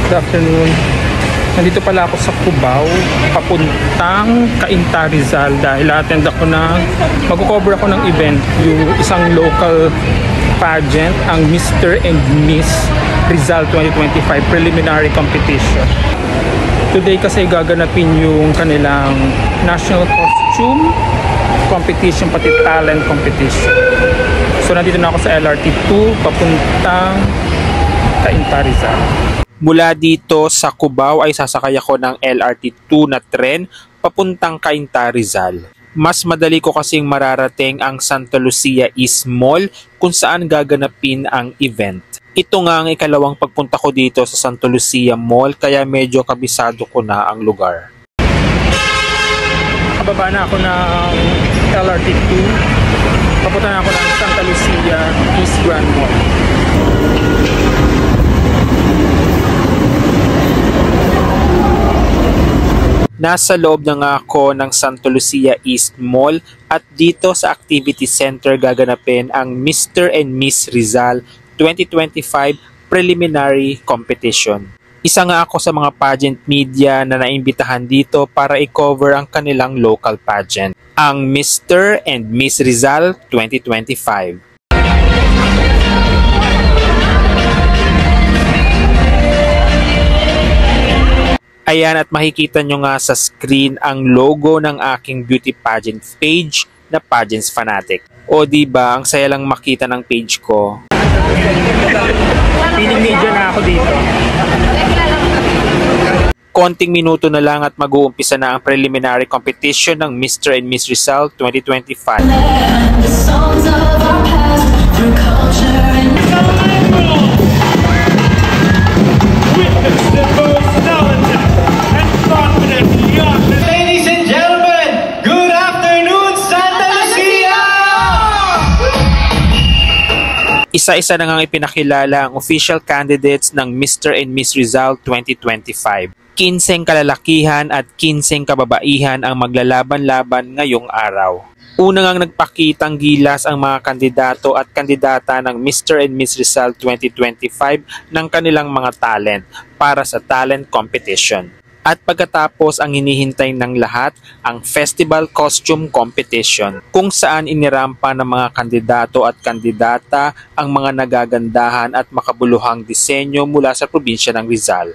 Good afternoon. Nandito pala ako sa Cubao, papuntang Cainta, Rizal dahil attend ako mag-cover ako ng event, yung isang local pageant, ang Mr. and Miss Rizal 2025 preliminary competition. Today kasi gaganapin yung kanilang national costume competition pati talent competition. So nandito na ako sa LRT2 papuntang Cainta, Rizal. Mula dito sa Cubao ay sasakay ako ng LRT2 na tren papuntang Cainta, Rizal. Mas madali ko kasing mararating ang Santa Lucia East Mall kung saan gaganapin ang event. Ito nga ang ikalawang pagpunta ko dito sa Santa Lucia Mall kaya medyo kabisado ko na ang lugar. Kababa na ako ng LRT2. Papunta na ako ng Santa Lucia East Grand Mall. Nasa loob na nga ako ng Santa Lucia East Mall at dito sa Activity Center gaganapin ang Mr. and Miss Rizal 2025 Preliminary Competition. Isa nga ako sa mga pageant media na naimbitahan dito para i-cover ang kanilang local pageant, ang Mr. and Miss Rizal 2025. Ayan, at makikita nyo nga sa screen ang logo ng aking beauty pageant page na Pageants Fanatic. O diba, ang saya lang makita ng page ko. Piling media na ako dito. Konting minuto na lang at mag-uumpisa na ang preliminary competition ng Mr. and Miss Rizal 2025. Ladies and gentlemen, good afternoon, Santa Lucia! Isa-isa na ngang ipinakilala ang official candidates ng Mr. and Miss Rizal 2025. 15 kalalakihan at 15 kababaihan ang maglalaban-laban ngayong araw. Una ngang nagpakitang gilas ang mga kandidato at kandidata ng Mr. and Miss Rizal 2025 ng kanilang mga talent para sa talent competition. At pagkatapos ang hinihintay ng lahat, ang Festival Costume Competition, kung saan inirampa ng mga kandidato at kandidata ang mga nagagandahan at makabuluhang disenyo mula sa probinsya ng Rizal.